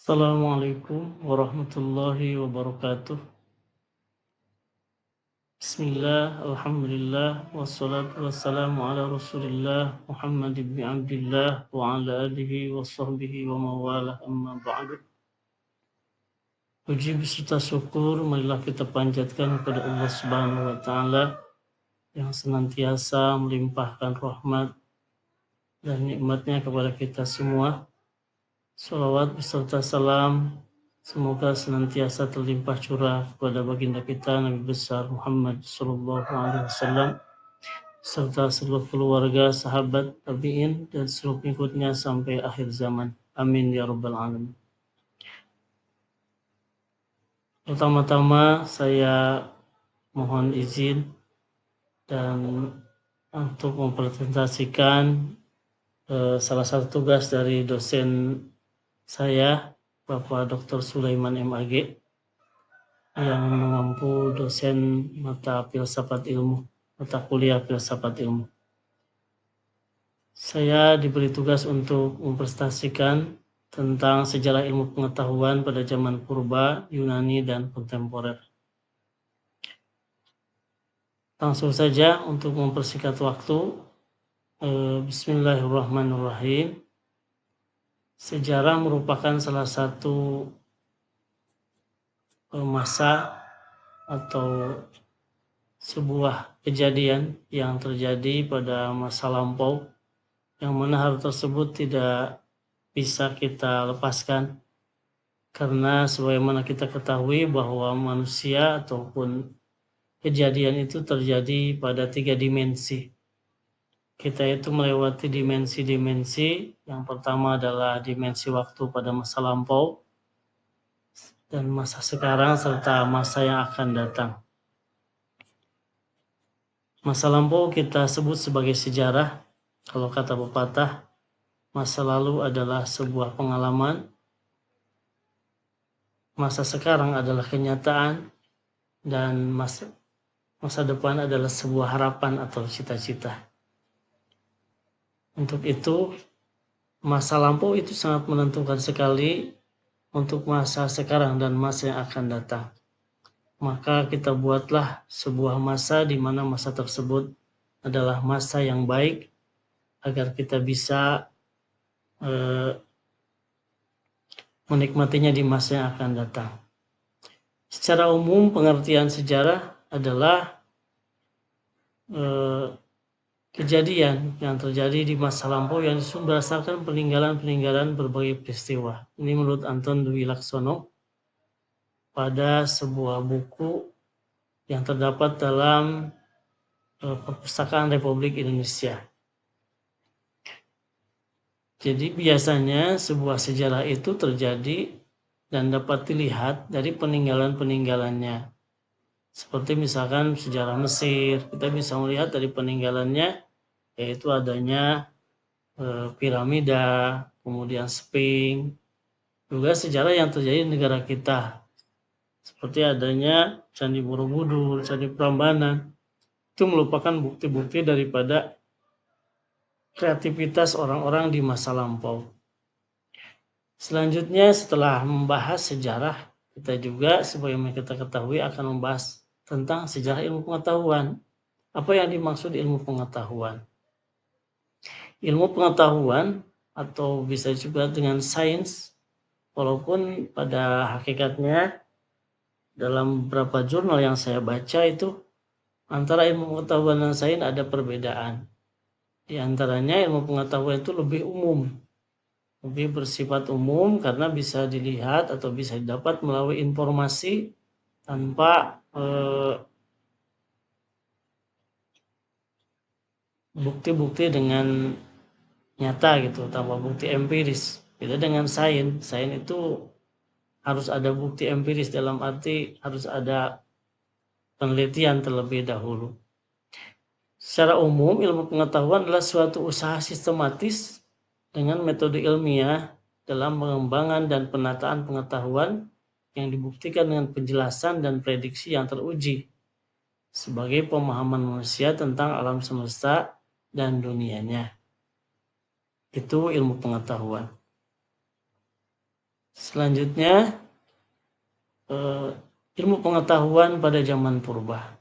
Assalamualaikum warahmatullahi wabarakatuh. Bismillah, alhamdulillah, wassalatu wassalamu ala rasulillah Muhammad ibn Abdullah wa ala alihi wa sahbihi wa mawalah amma ba'du. Puji beserta syukur marilah kita panjatkan kepada Allah Subhanahu wa taala yang senantiasa melimpahkan rahmat dan nikmatnya kepada kita semua. Salawat beserta salam semoga senantiasa terlimpah curah kepada baginda kita Nabi besar Muhammad sallallahu alaihi wasallam serta seluruh keluarga, sahabat, tabi'in dan seluruh pengikutnya sampai akhir zaman. Amin ya rabbal alamin. Pertama-tama saya mohon izin dan untuk mempresentasikan salah satu tugas dari dosen saya, Bapak Dr. Sulaiman MAG, yang mengampu dosen mata filsafat ilmu, mata kuliah filsafat ilmu. Saya diberi tugas untuk mempresentasikan tentang sejarah ilmu pengetahuan pada zaman purba, Yunani, dan kontemporer. Langsung saja untuk mempersingkat waktu, Bismillahirrahmanirrahim. Sejarah merupakan salah satu masa atau sebuah kejadian yang terjadi pada masa lampau, yang mana hal tersebut tidak bisa kita lepaskan karena sebagaimana kita ketahui bahwa manusia ataupun kejadian itu terjadi pada 3 dimensi. Kita itu melewati dimensi-dimensi. Yang pertama adalah dimensi waktu pada masa lampau dan masa sekarang serta masa yang akan datang. Masa lampau kita sebut sebagai sejarah. Kalau kata pepatah, masa lalu adalah sebuah pengalaman, masa sekarang adalah kenyataan, dan masa depan adalah sebuah harapan atau cita-cita. Untuk itu, masa lampau itu sangat menentukan sekali untuk masa sekarang dan masa yang akan datang. Maka kita buatlah sebuah masa di mana masa tersebut adalah masa yang baik agar kita bisa menikmatinya di masa yang akan datang. Secara umum pengertian sejarah adalah kejadian yang terjadi di masa lampau yang berdasarkan peninggalan-peninggalan berbagai peristiwa. Ini menurut Anton Dwi Laksono pada sebuah buku yang terdapat dalam Perpustakaan Republik Indonesia. Jadi biasanya sebuah sejarah itu terjadi dan dapat dilihat dari peninggalan-peninggalannya. Seperti misalkan sejarah Mesir, kita bisa melihat dari peninggalannya yaitu adanya piramida, kemudian Sphinx, juga sejarah yang terjadi di negara kita. Seperti adanya Candi Borobudur, Candi Prambanan. Itu merupakan bukti-bukti daripada kreativitas orang-orang di masa lampau. Selanjutnya setelah membahas sejarah, kita juga sebagaimana kita ketahui akan membahas tentang sejarah ilmu pengetahuan. Apa yang dimaksud ilmu pengetahuan? Ilmu pengetahuan atau bisa juga dengan sains, walaupun pada hakikatnya dalam beberapa jurnal yang saya baca itu antara ilmu pengetahuan dan sains ada perbedaan. Di antaranya ilmu pengetahuan itu lebih umum, lebih bersifat umum karena bisa dilihat atau bisa didapat melalui informasi tanpa bukti-bukti dengan nyata gitu, tanpa bukti empiris. Beda dengan sains. Sains itu harus ada bukti empiris, dalam arti harus ada penelitian terlebih dahulu. Secara umum, ilmu pengetahuan adalah suatu usaha sistematis dengan metode ilmiah dalam pengembangan dan penataan pengetahuan yang dibuktikan dengan penjelasan dan prediksi yang teruji sebagai pemahaman manusia tentang alam semesta dan dunianya. Itu ilmu pengetahuan. Selanjutnya ilmu pengetahuan pada zaman purba.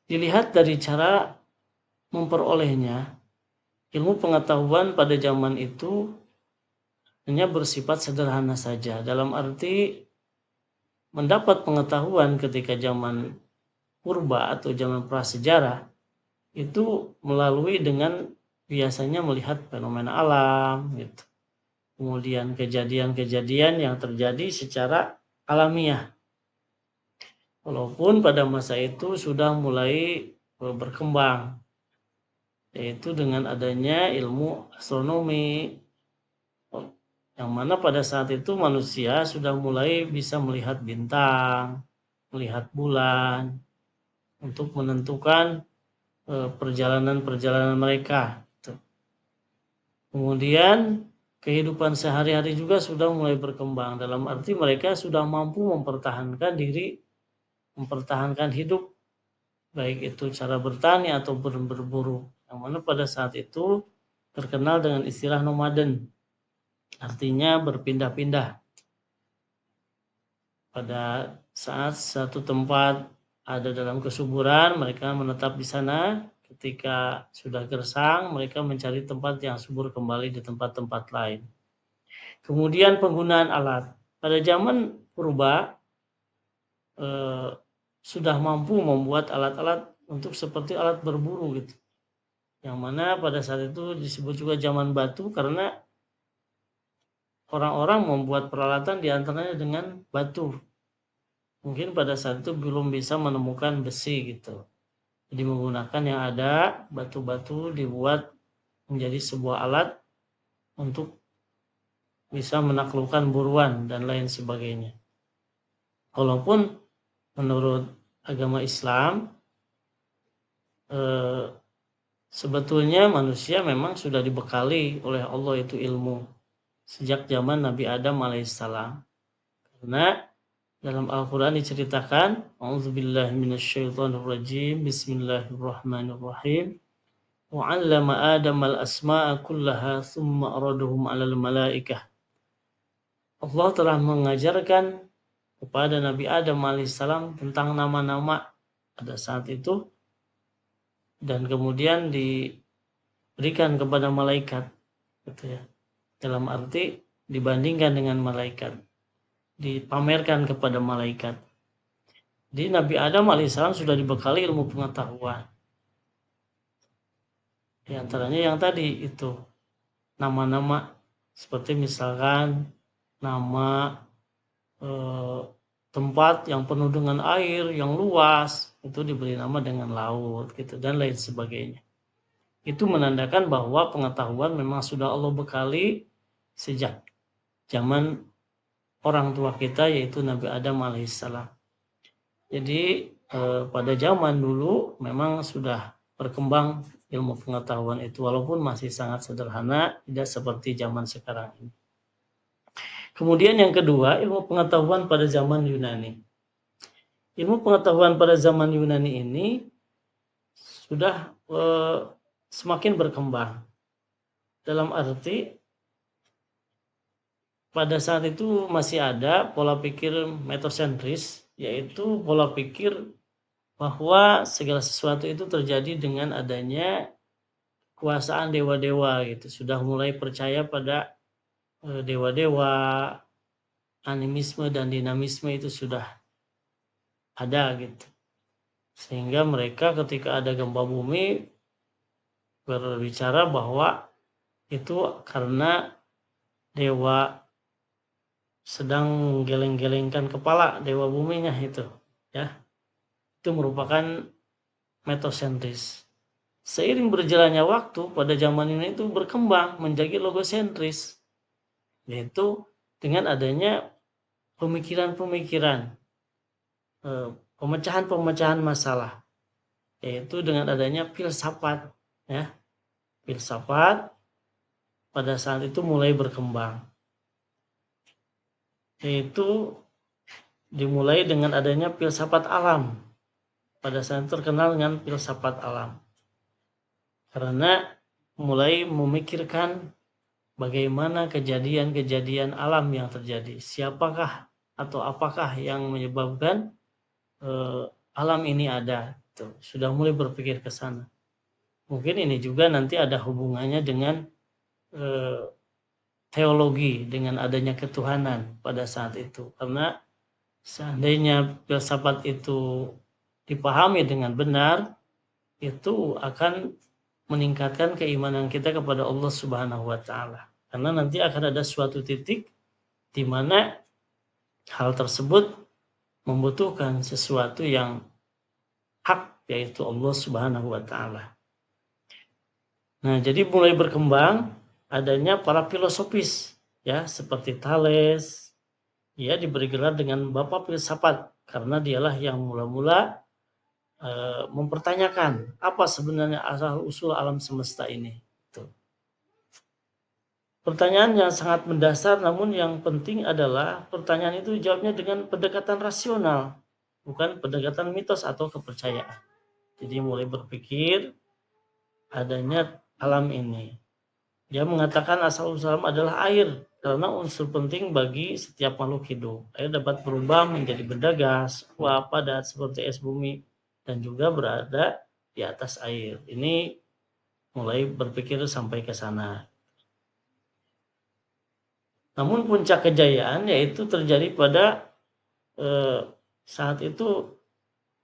Dilihat dari cara memperolehnya, ilmu pengetahuan pada zaman itu hanya bersifat sederhana saja. Dalam arti mendapat pengetahuan ketika zaman purba atau zaman prasejarah itu melalui dengan biasanya melihat fenomena alam gitu. Kemudian kejadian-kejadian yang terjadi secara alamiah. Walaupun pada masa itu sudah mulai berkembang, yaitu dengan adanya ilmu astronomi, yang mana pada saat itu manusia sudah mulai bisa melihat bintang, melihat bulan, untuk menentukan perjalanan-perjalanan mereka. Kemudian kehidupan sehari-hari juga sudah mulai berkembang, dalam arti mereka sudah mampu mempertahankan diri, mempertahankan hidup, baik itu cara bertani atau berburu, yang mana pada saat itu terkenal dengan istilah nomaden, artinya berpindah-pindah. Pada saat satu tempat ada dalam kesuburan, mereka menetap di sana. Ketika sudah gersang, mereka mencari tempat yang subur kembali di tempat-tempat lain. Kemudian penggunaan alat. Pada zaman purba sudah mampu membuat alat-alat untuk seperti alat berburu gitu. Yang mana pada saat itu disebut juga zaman batu karena orang-orang membuat peralatan diantaranya dengan batu. Mungkin pada saat itu belum bisa menemukan besi gitu. Jadi menggunakan yang ada, batu-batu dibuat menjadi sebuah alat untuk bisa menaklukkan buruan dan lain sebagainya. Walaupun menurut agama Islam sebetulnya manusia memang sudah dibekali oleh Allah itu ilmu sejak zaman Nabi Adam alaihissalam. Karena dalam Al-Quran diceritakan, A'udzubillahi minasyaitonirrajim, Bismillahirrahmanirrahim. Wa'allama Adam al-asma'a kullaha thumma araduhum 'alal malaikah. Allah telah mengajarkan kepada Nabi Adam alaihissalam tentang nama-nama pada saat itu dan kemudian diberikan kepada malaikat gitu ya. Dalam arti dibandingkan dengan malaikat, dipamerkan kepada malaikat. Jadi Nabi Adam alaihissalam sudah dibekali ilmu pengetahuan. Di antaranya yang tadi itu nama-nama, seperti misalkan nama tempat yang penuh dengan air yang luas itu diberi nama dengan laut gitu dan lain sebagainya. Itu menandakan bahwa pengetahuan memang sudah Allah bekali sejak zaman orang tua kita yaitu Nabi Adam alaihissalam. Jadi pada zaman dulu memang sudah berkembang ilmu pengetahuan itu walaupun masih sangat sederhana, tidak seperti zaman sekarang ini. Kemudian yang kedua, ilmu pengetahuan pada zaman Yunani. Ilmu pengetahuan pada zaman Yunani ini sudah semakin berkembang. Dalam arti pada saat itu masih ada pola pikir metosentris, yaitu pola pikir bahwa segala sesuatu itu terjadi dengan adanya kekuasaan dewa-dewa gitu. Sudah mulai percaya pada dewa-dewa, animisme dan dinamisme itu sudah ada gitu. Sehingga mereka ketika ada gempa bumi berbicara bahwa itu karena dewa sedang geleng-gelengkan kepala dewa buminya itu ya. Itu merupakan metosentris. Seiring berjalannya waktu pada zaman ini itu berkembang menjadi logosentris, yaitu dengan adanya pemikiran-pemikiran pemecahan-pemecahan masalah, yaitu dengan adanya filsafat ya. Filsafat pada saat itu mulai berkembang, yaitu dimulai dengan adanya filsafat alam. Pada saat itu terkenal dengan filsafat alam karena mulai memikirkan bagaimana kejadian-kejadian alam yang terjadi, siapakah atau apakah yang menyebabkan alam ini ada. Tuh, sudah mulai berpikir ke sana. Mungkin ini juga nanti ada hubungannya dengan teologi, dengan adanya ketuhanan pada saat itu. Karena seandainya filsafat itu dipahami dengan benar, itu akan meningkatkan keimanan kita kepada Allah Subhanahu wa taala. Karena nanti akan ada suatu titik di mana hal tersebut membutuhkan sesuatu yang hak, yaitu Allah Subhanahu wa taala. Nah, jadi mulai berkembang adanya para filosofis ya, seperti Thales. Ia diberi gelar dengan Bapak Filsafat karena dialah yang mula-mula mempertanyakan apa sebenarnya asal usul alam semesta ini. Tuh. Pertanyaan yang sangat mendasar, namun yang penting adalah pertanyaan itu jawabnya dengan pendekatan rasional, bukan pendekatan mitos atau kepercayaan. Jadi mulai berpikir adanya alam ini. Dia mengatakan asal usul alam adalah air karena unsur penting bagi setiap makhluk hidup. Air dapat berubah menjadi benda gas, uap, padat seperti es bumi dan juga berada di atas air. Ini mulai berpikir sampai ke sana. Namun puncak kejayaan yaitu terjadi pada saat itu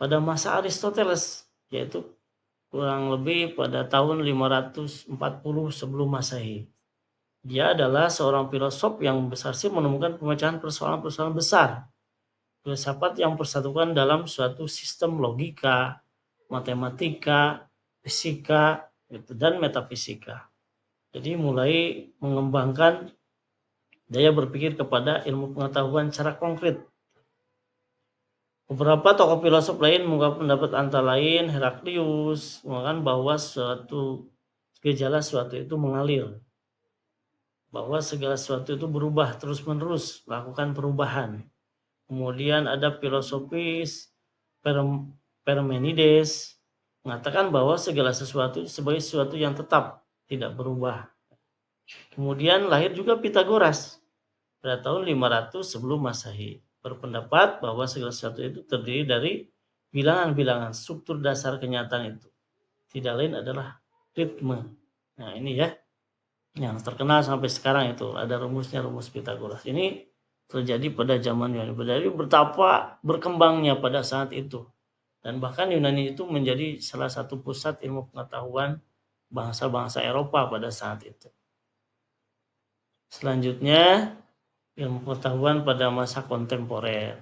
pada masa Aristoteles, yaitu kurang lebih pada tahun 540 sebelum Masehi. Dia adalah seorang filosof yang besar menemukan pemecahan persoalan-persoalan besar. Filsafat yang persatukan dalam suatu sistem logika, matematika, fisika, dan metafisika. Jadi mulai mengembangkan daya berpikir kepada ilmu pengetahuan secara konkret. Beberapa tokoh filosof lain mengungkap pendapat antara lain Heraklius mengatakan bahwa gejala suatu itu mengalir, bahwa segala sesuatu itu berubah terus-menerus, melakukan perubahan. Kemudian ada filosofis Parmenides mengatakan bahwa segala sesuatu sebagai sesuatu yang tetap, tidak berubah. Kemudian lahir juga Pitagoras pada tahun 500 sebelum Masehi, berpendapat bahwa segala sesuatu itu terdiri dari bilangan-bilangan, struktur dasar kenyataan itu tidak lain adalah ritme. Nah ini ya yang terkenal sampai sekarang, itu ada rumusnya, rumus Pitagoras. Ini terjadi pada zaman Yunani. Jadi betapa berkembangnya pada saat itu, dan bahkan Yunani itu menjadi salah satu pusat ilmu pengetahuan bangsa-bangsa Eropa pada saat itu. Selanjutnya ilmu pengetahuan pada masa kontemporer.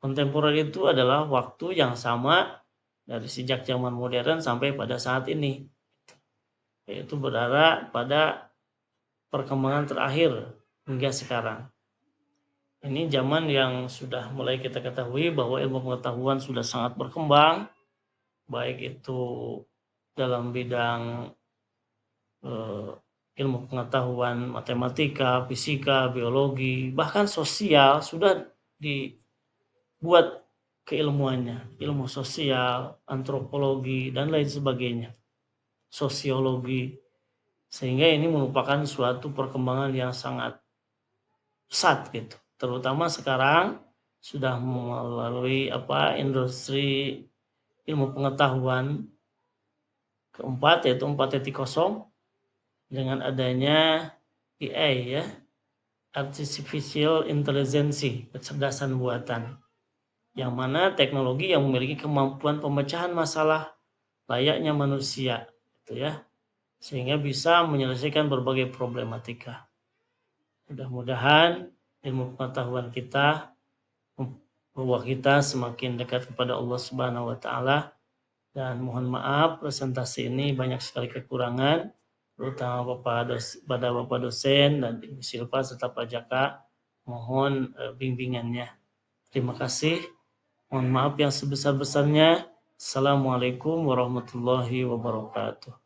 Kontemporer itu adalah waktu yang sama dari sejak zaman modern sampai pada saat ini, yaitu berada pada perkembangan terakhir hingga sekarang. Ini zaman yang sudah mulai kita ketahui bahwa ilmu pengetahuan sudah sangat berkembang, baik itu dalam bidang ilmu pengetahuan matematika, fisika, biologi, bahkan sosial sudah dibuat keilmuannya, ilmu sosial, antropologi, dan lain sebagainya, sosiologi, sehingga ini merupakan suatu perkembangan yang sangat pesat gitu. Terutama sekarang sudah melalui industri ilmu pengetahuan keempat, yaitu 4.0, dengan adanya AI ya, artificial intelligence, kecerdasan buatan, yang mana teknologi yang memiliki kemampuan pemecahan masalah layaknya manusia gitu ya, sehingga bisa menyelesaikan berbagai problematika. Mudah-mudahan ilmu pengetahuan kita membawa kita semakin dekat kepada Allah Subhanahu wa taala. Dan mohon maaf, presentasi ini banyak sekali kekurangan, terutama pada Bapak dosen dan Ibu Silva serta Pak Jaka. Mohon bimbingannya. Terima kasih. Mohon maaf yang sebesar-besarnya. Assalamualaikum warahmatullahi wabarakatuh.